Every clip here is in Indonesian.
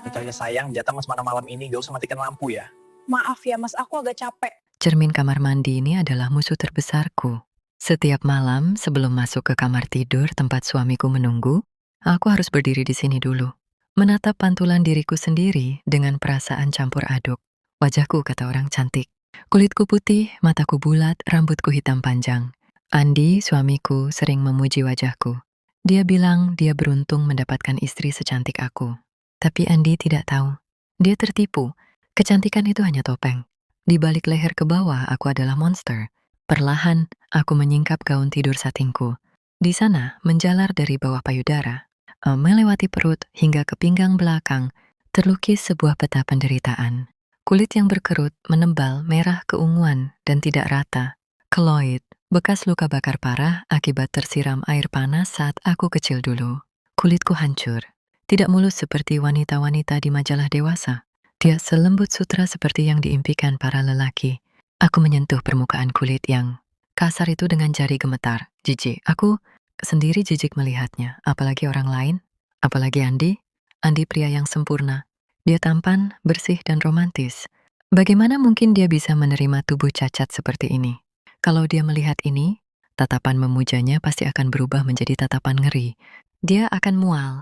Bentar ya sayang, jatah mas mana malam ini, gak usah matikan lampu ya. Maaf ya mas, aku agak capek. Cermin kamar mandi ini adalah musuh terbesarku. Setiap malam sebelum masuk ke kamar tidur tempat suamiku menunggu, aku harus berdiri di sini dulu. Menatap pantulan diriku sendiri dengan perasaan campur aduk. Wajahku kata orang cantik. Kulitku putih, mataku bulat, rambutku hitam panjang. Andi, suamiku, sering memuji wajahku. Dia bilang dia beruntung mendapatkan istri secantik aku. Tapi Andi tidak tahu. Dia tertipu. Kecantikan itu hanya topeng. Di balik leher ke bawah, aku adalah monster. Perlahan, aku menyingkap gaun tidur satingku. Di sana, menjalar dari bawah payudara, melewati perut hingga ke pinggang belakang, terlukis sebuah peta penderitaan. Kulit yang berkerut, menebal, merah keunguan, dan tidak rata. Keloid, bekas luka bakar parah akibat tersiram air panas saat aku kecil dulu. Kulitku hancur. Tidak mulus seperti wanita-wanita di majalah dewasa. Dia selembut sutra seperti yang diimpikan para lelaki. Aku menyentuh permukaan kulit yang kasar itu dengan jari gemetar. Jijik. Aku sendiri jijik melihatnya. Apalagi orang lain. Apalagi Andi. Andi pria yang sempurna. Dia tampan, bersih, dan romantis. Bagaimana mungkin dia bisa menerima tubuh cacat seperti ini? Kalau dia melihat ini, tatapan memujanya pasti akan berubah menjadi tatapan ngeri. Dia akan mual.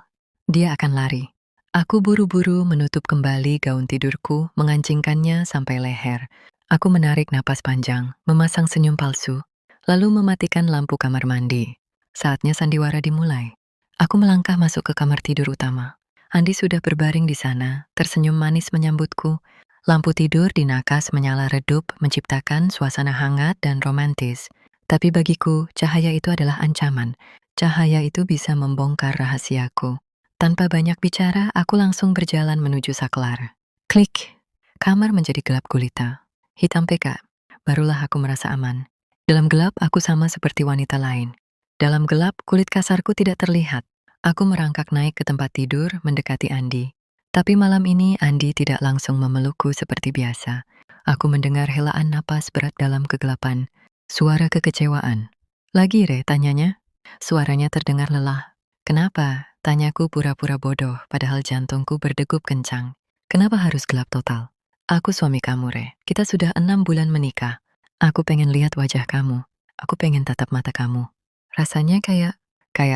Dia akan lari. Aku buru-buru menutup kembali gaun tidurku, mengancingkannya sampai leher. Aku menarik napas panjang, memasang senyum palsu, lalu mematikan lampu kamar mandi. Saatnya sandiwara dimulai. Aku melangkah masuk ke kamar tidur utama. Andi sudah berbaring di sana, tersenyum manis menyambutku. Lampu tidur di nakas menyala redup, menciptakan suasana hangat dan romantis. Tapi bagiku, cahaya itu adalah ancaman. Cahaya itu bisa membongkar rahasiaku. Tanpa banyak bicara, aku langsung berjalan menuju saklar. Klik. Kamar menjadi gelap gulita. Hitam pekat. Barulah aku merasa aman. Dalam gelap, aku sama seperti wanita lain. Dalam gelap, kulit kasarku tidak terlihat. Aku merangkak naik ke tempat tidur, mendekati Andi. Tapi malam ini, Andi tidak langsung memelukku seperti biasa. Aku mendengar helaan napas berat dalam kegelapan. Suara kekecewaan. Lagi, Re, tanyanya. Suaranya terdengar lelah. Kenapa? Tanyaku pura-pura bodoh, padahal jantungku berdegup kencang. Kenapa harus gelap total? Aku suami kamu, Re. Kita sudah 6 bulan menikah. Aku pengen lihat wajah kamu. Aku pengen tatap mata kamu. Rasanya kayak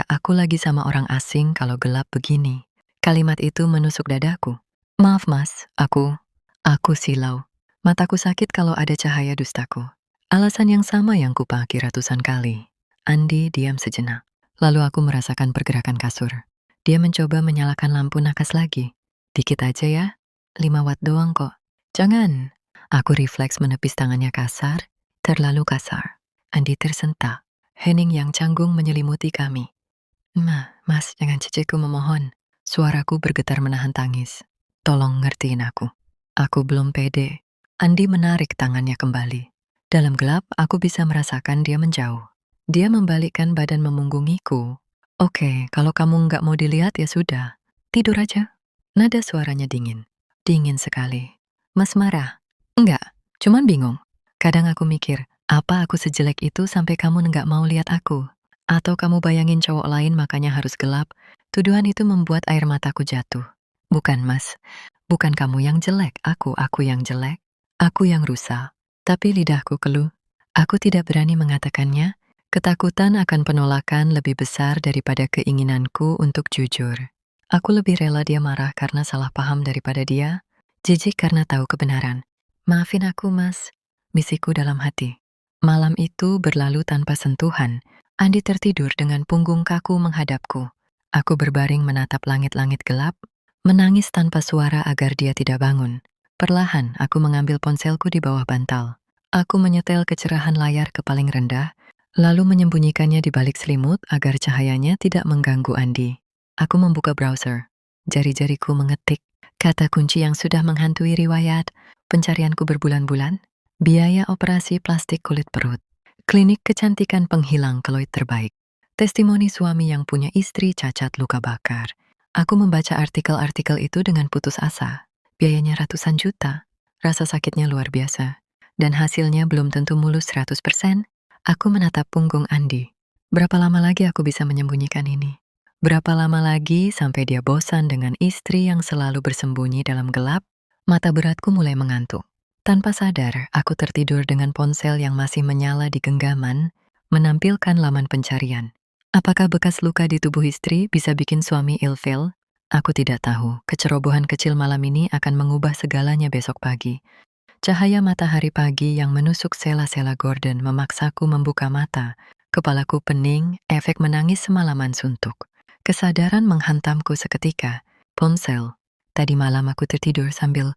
aku lagi sama orang asing kalau gelap begini. Kalimat itu menusuk dadaku. Maaf, Mas. Aku silau. Mataku sakit kalau ada cahaya dustaku. Alasan yang sama yang kupakai ratusan kali. Andi diam sejenak. Lalu aku merasakan pergerakan kasur. Dia mencoba menyalakan lampu nakas lagi. Dikit aja ya, 5 watt doang kok. Jangan. Aku refleks menepis tangannya kasar, terlalu kasar. Andi tersentak. Hening yang canggung menyelimuti kami. Mas, jangan cicitku memohon. Suaraku bergetar menahan tangis. Tolong ngertiin aku. Aku belum pede. Andi menarik tangannya kembali. Dalam gelap, aku bisa merasakan dia menjauh. Dia membalikkan badan memunggungiku. Oke, kalau kamu nggak mau dilihat ya sudah. Tidur aja. Nada suaranya dingin. Dingin sekali. Mas marah? Enggak, cuman bingung. Kadang aku mikir, apa aku sejelek itu sampai kamu nggak mau lihat aku? Atau kamu bayangin cowok lain makanya harus gelap? Tuduhan itu membuat air mataku jatuh. Bukan, Mas. Bukan kamu yang jelek, aku yang jelek. Aku yang rusak. Tapi lidahku keluh. Aku tidak berani mengatakannya. Ketakutan akan penolakan lebih besar daripada keinginanku untuk jujur. Aku lebih rela dia marah karena salah paham daripada dia jijik karena tahu kebenaran. Maafin aku, Mas, bisikku dalam hati. Malam itu berlalu tanpa sentuhan. Andi tertidur dengan punggung kaku menghadapku. Aku berbaring menatap langit-langit gelap, menangis tanpa suara agar dia tidak bangun. Perlahan, aku mengambil ponselku di bawah bantal. Aku menyetel kecerahan layar ke paling rendah, lalu menyembunyikannya di balik selimut agar cahayanya tidak mengganggu Andi. Aku membuka browser. Jari-jariku mengetik kata kunci yang sudah menghantui riwayat pencarianku berbulan-bulan. Biaya operasi plastik kulit perut. Klinik kecantikan penghilang keloid terbaik. Testimoni suami yang punya istri cacat luka bakar. Aku membaca artikel-artikel itu dengan putus asa. Biayanya ratusan juta. Rasa sakitnya luar biasa. Dan hasilnya belum tentu mulus 100%. Aku menatap punggung Andi. Berapa lama lagi aku bisa menyembunyikan ini? Berapa lama lagi sampai dia bosan dengan istri yang selalu bersembunyi dalam gelap? Mata beratku mulai mengantuk. Tanpa sadar, aku tertidur dengan ponsel yang masih menyala di genggaman, menampilkan laman pencarian. Apakah bekas luka di tubuh istri bisa bikin suami ilfil? Aku tidak tahu. Kecerobohan kecil malam ini akan mengubah segalanya besok pagi. Cahaya matahari pagi yang menusuk sela-sela Gordon memaksaku membuka mata. Kepalaku pening, efek menangis semalaman suntuk. Kesadaran menghantamku seketika. Ponsel. Tadi malam aku tertidur sambil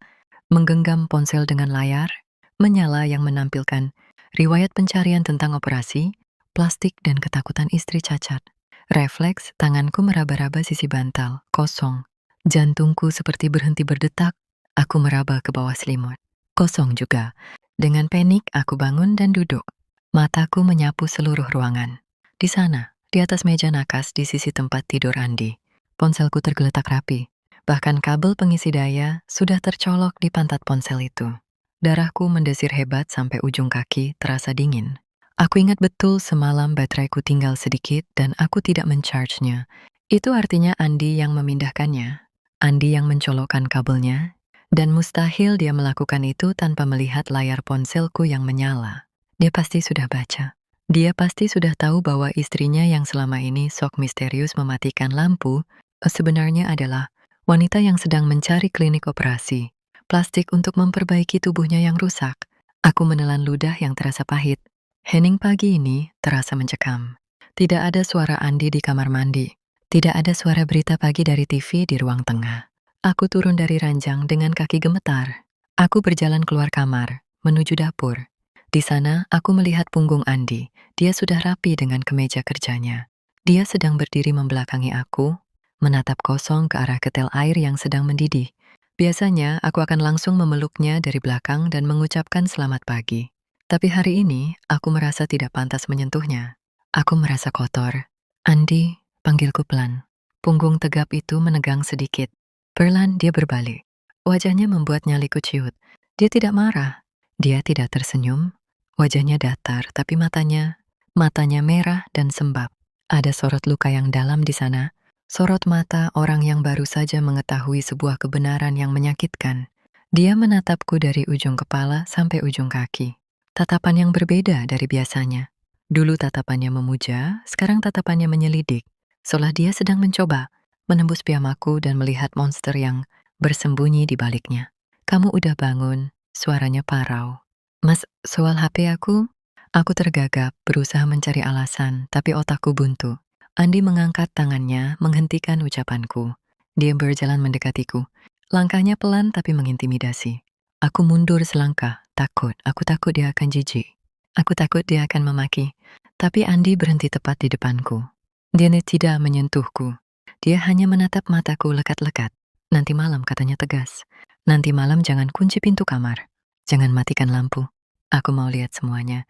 menggenggam ponsel dengan layar, menyala yang menampilkan riwayat pencarian tentang operasi, plastik dan ketakutan istri cacat. Refleks, tanganku meraba-raba sisi bantal, kosong. Jantungku seperti berhenti berdetak, aku meraba ke bawah selimut. Kosong juga. Dengan panik, aku bangun dan duduk. Mataku menyapu seluruh ruangan. Di sana, di atas meja nakas di sisi tempat tidur Andi, ponselku tergeletak rapi. Bahkan kabel pengisi daya sudah tercolok di pantat ponsel itu. Darahku mendesir hebat sampai ujung kaki terasa dingin. Aku ingat betul semalam bateraiku tinggal sedikit dan aku tidak mencharge-nya. Itu artinya Andi yang memindahkannya. Andi yang mencolokkan kabelnya. Dan mustahil dia melakukan itu tanpa melihat layar ponselku yang menyala. Dia pasti sudah baca. Dia pasti sudah tahu bahwa istrinya yang selama ini sok misterius mematikan lampu, sebenarnya adalah wanita yang sedang mencari klinik operasi. Plastik untuk memperbaiki tubuhnya yang rusak. Aku menelan ludah yang terasa pahit. Hening pagi ini terasa mencekam. Tidak ada suara Andi di kamar mandi. Tidak ada suara berita pagi dari TV di ruang tengah. Aku turun dari ranjang dengan kaki gemetar. Aku berjalan keluar kamar, menuju dapur. Di sana, aku melihat punggung Andi. Dia sudah rapi dengan kemeja kerjanya. Dia sedang berdiri membelakangi aku, menatap kosong ke arah ketel air yang sedang mendidih. Biasanya, aku akan langsung memeluknya dari belakang dan mengucapkan selamat pagi. Tapi hari ini, aku merasa tidak pantas menyentuhnya. Aku merasa kotor. Andi, panggilku pelan. Punggung tegap itu menegang sedikit. Perlahan dia berbalik. Wajahnya membuat nyaliku ciut. Dia tidak marah. Dia tidak tersenyum. Wajahnya datar, tapi matanya merah dan sembab. Ada sorot luka yang dalam di sana. Sorot mata orang yang baru saja mengetahui sebuah kebenaran yang menyakitkan. Dia menatapku dari ujung kepala sampai ujung kaki. Tatapan yang berbeda dari biasanya. Dulu tatapannya memuja, sekarang tatapannya menyelidik. Seolah dia sedang mencoba menembus piyamaku dan melihat monster yang bersembunyi di baliknya. Kamu udah bangun, suaranya parau. Mas, soal HP aku? Aku tergagap, berusaha mencari alasan, tapi otakku buntu. Andi mengangkat tangannya, menghentikan ucapanku. Dia berjalan mendekatiku. Langkahnya pelan tapi mengintimidasi. Aku mundur selangkah, takut. Aku takut dia akan jijik. Aku takut dia akan memaki. Tapi Andi berhenti tepat di depanku. Dia tidak menyentuhku. Dia hanya menatap mataku lekat-lekat. Nanti malam, katanya tegas. Nanti malam jangan kunci pintu kamar. Jangan matikan lampu. Aku mau lihat semuanya.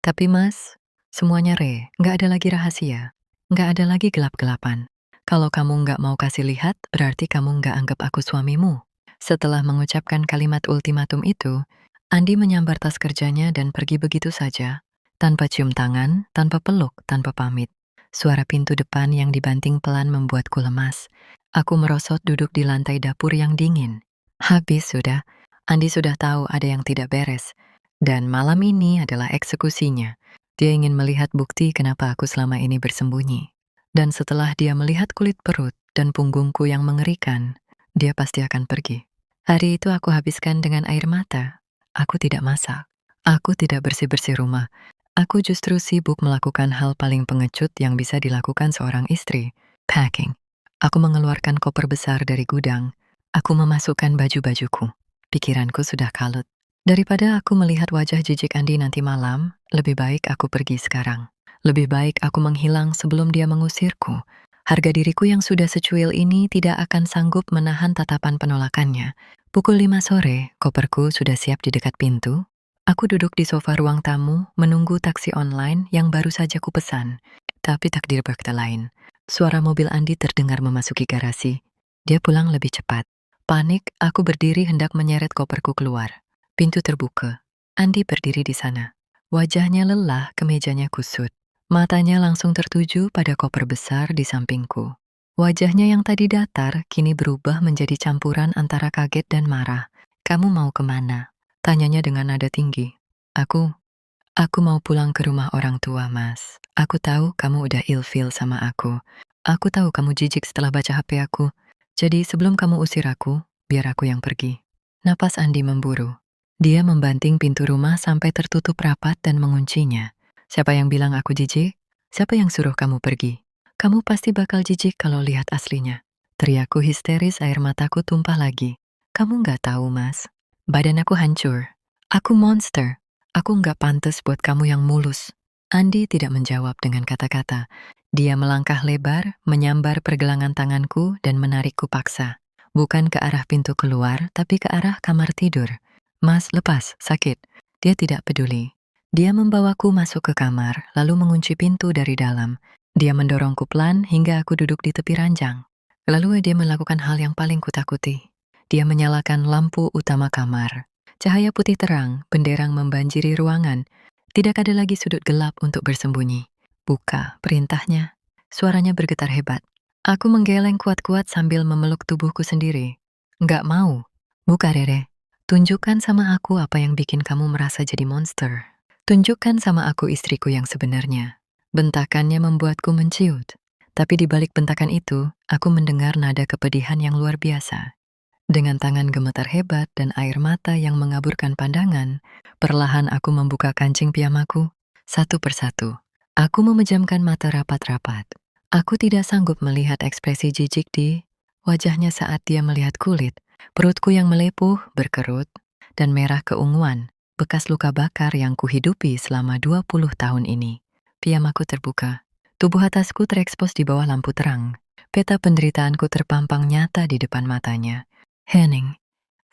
Tapi mas, semuanya nggak ada lagi rahasia. Nggak ada lagi gelap-gelapan. Kalau kamu nggak mau kasih lihat, berarti kamu nggak anggap aku suamimu. Setelah mengucapkan kalimat ultimatum itu, Andi menyambar tas kerjanya dan pergi begitu saja. Tanpa cium tangan, tanpa peluk, tanpa pamit. Suara pintu depan yang dibanting pelan membuatku lemas. Aku merosot duduk di lantai dapur yang dingin. Habis sudah. Andi sudah tahu ada yang tidak beres. Dan malam ini adalah eksekusinya. Dia ingin melihat bukti kenapa aku selama ini bersembunyi. Dan setelah dia melihat kulit perut dan punggungku yang mengerikan, dia pasti akan pergi. Hari itu aku habiskan dengan air mata. Aku tidak masak. Aku tidak bersih-bersih rumah. Aku justru sibuk melakukan hal paling pengecut yang bisa dilakukan seorang istri. Packing. Aku mengeluarkan koper besar dari gudang. Aku memasukkan baju-bajuku. Pikiranku sudah kalut. Daripada aku melihat wajah jijik Andi nanti malam, lebih baik aku pergi sekarang. Lebih baik aku menghilang sebelum dia mengusirku. Harga diriku yang sudah secuil ini tidak akan sanggup menahan tatapan penolakannya. Pukul 5 sore, koperku sudah siap di dekat pintu. Aku duduk di sofa ruang tamu, menunggu taksi online yang baru saja kupesan. Tapi takdir berkata lain. Suara mobil Andi terdengar memasuki garasi. Dia pulang lebih cepat. Panik, aku berdiri hendak menyeret koperku keluar. Pintu terbuka. Andi berdiri di sana. Wajahnya lelah, kemejanya kusut. Matanya langsung tertuju pada koper besar di sampingku. Wajahnya yang tadi datar kini berubah menjadi campuran antara kaget dan marah. "Kamu mau kemana?" Tanyanya dengan nada tinggi. Aku mau pulang ke rumah orang tua, Mas. Aku tahu kamu udah ilfeel sama aku. Aku tahu kamu jijik setelah baca HP aku. Jadi sebelum kamu usir aku, biar aku yang pergi." Napas Andi memburu. Dia membanting pintu rumah sampai tertutup rapat dan menguncinya. "Siapa yang bilang aku jijik? Siapa yang suruh kamu pergi? Kamu pasti bakal jijik kalau lihat aslinya." Teriakku histeris, air mataku tumpah lagi. "Kamu nggak tahu, Mas. Badan aku hancur. Aku monster. Aku nggak pantas buat kamu yang mulus." Andi tidak menjawab dengan kata-kata. Dia melangkah lebar, menyambar pergelangan tanganku dan menarikku paksa. Bukan ke arah pintu keluar, tapi ke arah kamar tidur. "Mas, lepas, sakit." Dia tidak peduli. Dia membawaku masuk ke kamar, lalu mengunci pintu dari dalam. Dia mendorongku pelan hingga aku duduk di tepi ranjang. Lalu dia melakukan hal yang paling kutakuti. Dia menyalakan lampu utama kamar. Cahaya putih terang, benderang membanjiri ruangan. Tidak ada lagi sudut gelap untuk bersembunyi. "Buka," perintahnya. Suaranya bergetar hebat. Aku menggeleng kuat-kuat sambil memeluk tubuhku sendiri. "Nggak mau." "Buka, Rere. Tunjukkan sama aku apa yang bikin kamu merasa jadi monster. Tunjukkan sama aku istriku yang sebenarnya." Bentakannya membuatku menciut. Tapi di balik bentakan itu, aku mendengar nada kepedihan yang luar biasa. Dengan tangan gemetar hebat dan air mata yang mengaburkan pandangan, perlahan aku membuka kancing piyamaku, satu persatu. Aku memejamkan mata rapat-rapat. Aku tidak sanggup melihat ekspresi jijik di wajahnya saat dia melihat kulit. Perutku yang melepuh, berkerut, dan merah keunguan, bekas luka bakar yang kuhidupi selama 20 tahun ini. Piyamaku terbuka. Tubuh atasku terekspos di bawah lampu terang. Peta penderitaanku terpampang nyata di depan matanya. Hening.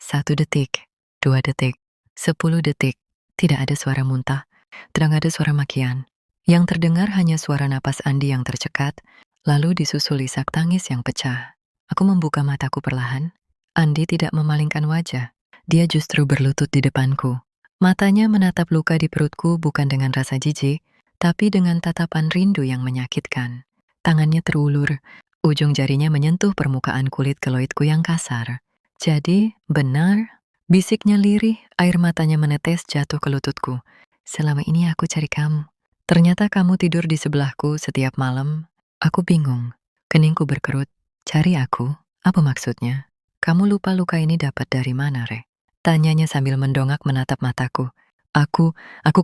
1 detik, 2 detik, 10 detik. Tidak ada suara muntah, tidak ada suara makian. Yang terdengar hanya suara napas Andi yang tercekat, lalu disusul isak tangis yang pecah. Aku membuka mataku perlahan. Andi tidak memalingkan wajah. Dia justru berlutut di depanku. Matanya menatap luka di perutku bukan dengan rasa jijik, tapi dengan tatapan rindu yang menyakitkan. Tangannya terulur, ujung jarinya menyentuh permukaan kulit keloidku yang kasar. "Jadi, benar?" Bisiknya lirih, air matanya menetes jatuh ke lututku. "Selama ini aku cari kamu. Ternyata kamu tidur di sebelahku setiap malam." Aku bingung. Keningku berkerut. "Cari aku? Apa maksudnya? Kamu lupa luka ini dapat dari mana, Re?" Tanyanya sambil mendongak menatap mataku. Aku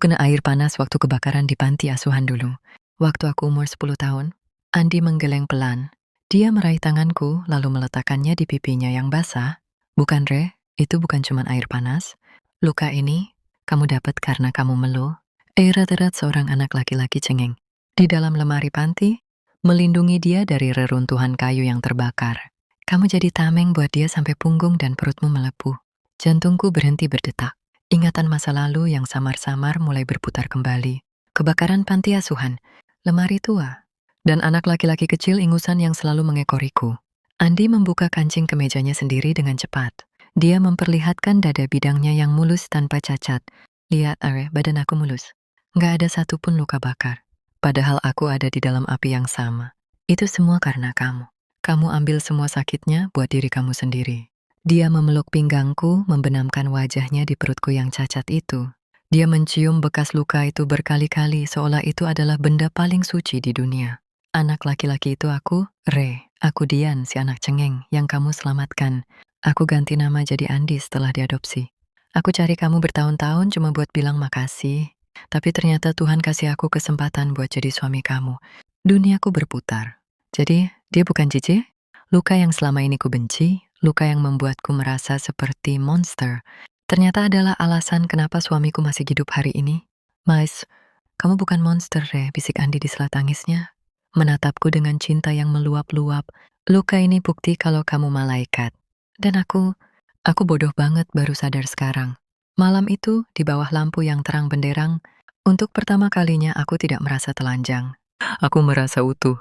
kena air panas waktu kebakaran di panti asuhan dulu. Waktu aku umur 10 tahun, Andi menggeleng pelan. Dia meraih tanganku lalu meletakkannya di pipinya yang basah. "Bukan, Re, itu bukan cuma air panas. Luka ini kamu dapat karena kamu meluh." Erat-erat seorang anak laki-laki cengeng. Di dalam lemari panti, melindungi dia dari reruntuhan kayu yang terbakar. "Kamu jadi tameng buat dia sampai punggung dan perutmu melepuh." Jantungku berhenti berdetak. Ingatan masa lalu yang samar-samar mulai berputar kembali. Kebakaran panti asuhan, lemari tua, dan anak laki-laki kecil ingusan yang selalu mengekoriku. Andi membuka kancing kemejanya sendiri dengan cepat. Dia memperlihatkan dada bidangnya yang mulus tanpa cacat. "Lihat, Are, badan aku mulus. Nggak ada satupun luka bakar. Padahal aku ada di dalam api yang sama. Itu semua karena kamu. Kamu ambil semua sakitnya buat diri kamu sendiri." Dia memeluk pinggangku, membenamkan wajahnya di perutku yang cacat itu. Dia mencium bekas luka itu berkali-kali seolah itu adalah benda paling suci di dunia. "Anak laki-laki itu aku, Re. Aku Dian, si anak cengeng yang kamu selamatkan. Aku ganti nama jadi Andi setelah diadopsi. Aku cari kamu bertahun-tahun cuma buat bilang makasih. Tapi ternyata Tuhan kasih aku kesempatan buat jadi suami kamu. Duniaku berputar. Jadi, dia bukan jijik? Luka yang selama ini ku benci, luka yang membuatku merasa seperti monster, ternyata adalah alasan kenapa suamiku masih hidup hari ini." "Mas, kamu bukan monster, Re," bisik Andi di sela tangisnya. Menatapku dengan cinta yang meluap-luap. "Luka ini bukti kalau kamu malaikat." Dan aku bodoh banget baru sadar sekarang. Malam itu, di bawah lampu yang terang benderang, untuk pertama kalinya aku tidak merasa telanjang. Aku merasa utuh.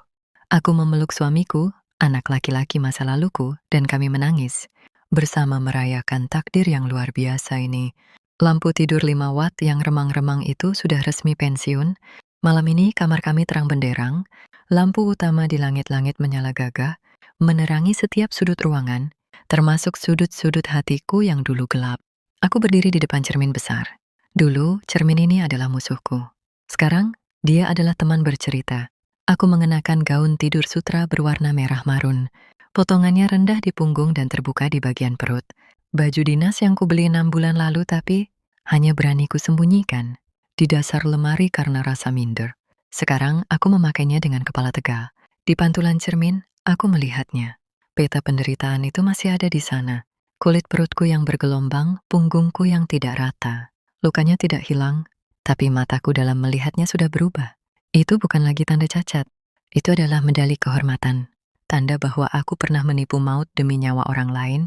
Aku memeluk suamiku, anak laki-laki masa laluku, dan kami menangis. Bersama merayakan takdir yang luar biasa ini. Lampu tidur 5 watt yang remang-remang itu sudah resmi pensiun. Malam ini kamar kami terang benderang. Lampu utama di langit-langit menyala gagah, menerangi setiap sudut ruangan, termasuk sudut-sudut hatiku yang dulu gelap. Aku berdiri di depan cermin besar. Dulu, cermin ini adalah musuhku. Sekarang, dia adalah teman bercerita. Aku mengenakan gaun tidur sutra berwarna merah marun. Potongannya rendah di punggung dan terbuka di bagian perut. Baju dinas yang kubeli 6 bulan lalu tapi hanya berani kusembunyikan di dasar lemari karena rasa minder. Sekarang aku memakainya dengan kepala tegal. Di pantulan cermin, aku melihatnya. Peta penderitaan itu masih ada di sana. Kulit perutku yang bergelombang, punggungku yang tidak rata. Lukanya tidak hilang, tapi mataku dalam melihatnya sudah berubah. Itu bukan lagi tanda cacat. Itu adalah medali kehormatan. Tanda bahwa aku pernah menipu maut demi nyawa orang lain.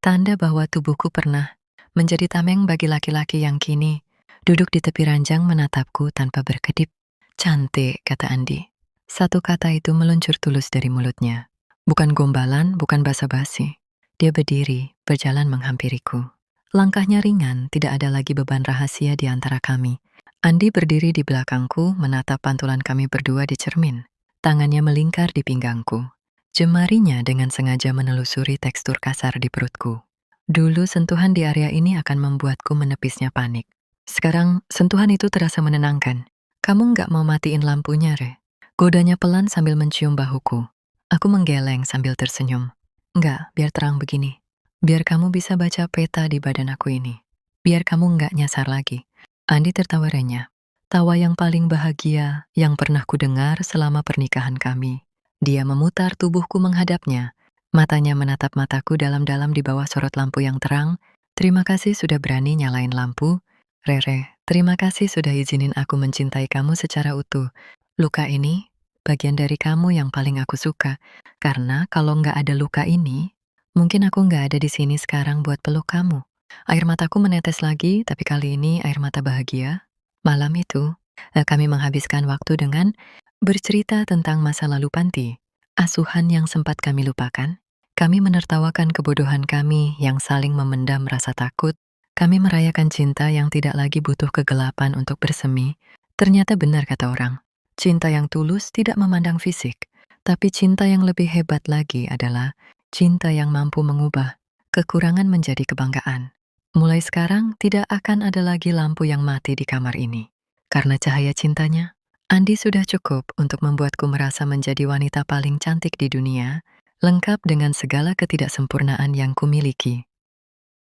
Tanda bahwa tubuhku pernah menjadi tameng bagi laki-laki yang kini duduk di tepi ranjang menatapku tanpa berkedip. Cantik, kata Andi. Satu kata itu meluncur tulus dari mulutnya. Bukan gombalan, bukan basa-basi. Dia berdiri, berjalan menghampiriku. Langkahnya ringan, tidak ada lagi beban rahasia di antara kami. Andi berdiri di belakangku, menatap pantulan kami berdua di cermin. Tangannya melingkar di pinggangku. Jemarinya dengan sengaja menelusuri tekstur kasar di perutku. Dulu sentuhan di area ini akan membuatku menepisnya panik. Sekarang sentuhan itu terasa menenangkan. Kamu nggak mau matiin lampunya, Re? Godanya pelan sambil mencium bahuku. Aku menggeleng sambil tersenyum. Enggak, biar terang begini. Biar kamu bisa baca peta di badan aku ini. Biar kamu nggak nyasar lagi. Andi tertawa renyah. Tawa yang paling bahagia yang pernah kudengar selama pernikahan kami. Dia memutar tubuhku menghadapnya. Matanya menatap mataku dalam-dalam di bawah sorot lampu yang terang. Terima kasih sudah berani nyalain lampu. Rere, terima kasih sudah izinin aku mencintai kamu secara utuh. Luka ini, bagian dari kamu yang paling aku suka. Karena kalau nggak ada luka ini, mungkin aku nggak ada di sini sekarang buat peluk kamu. Air mataku menetes lagi, tapi kali ini air mata bahagia. Malam itu, kami menghabiskan waktu dengan bercerita tentang masa lalu panti, asuhan yang sempat kami lupakan. Kami menertawakan kebodohan kami yang saling memendam rasa takut. Kami merayakan cinta yang tidak lagi butuh kegelapan untuk bersemi. Ternyata benar kata orang, cinta yang tulus tidak memandang fisik, tapi cinta yang lebih hebat lagi adalah cinta yang mampu mengubah kekurangan menjadi kebanggaan. Mulai sekarang tidak akan ada lagi lampu yang mati di kamar ini. Karena cahaya cintanya, Andi sudah cukup untuk membuatku merasa menjadi wanita paling cantik di dunia, lengkap dengan segala ketidaksempurnaan yang kumiliki.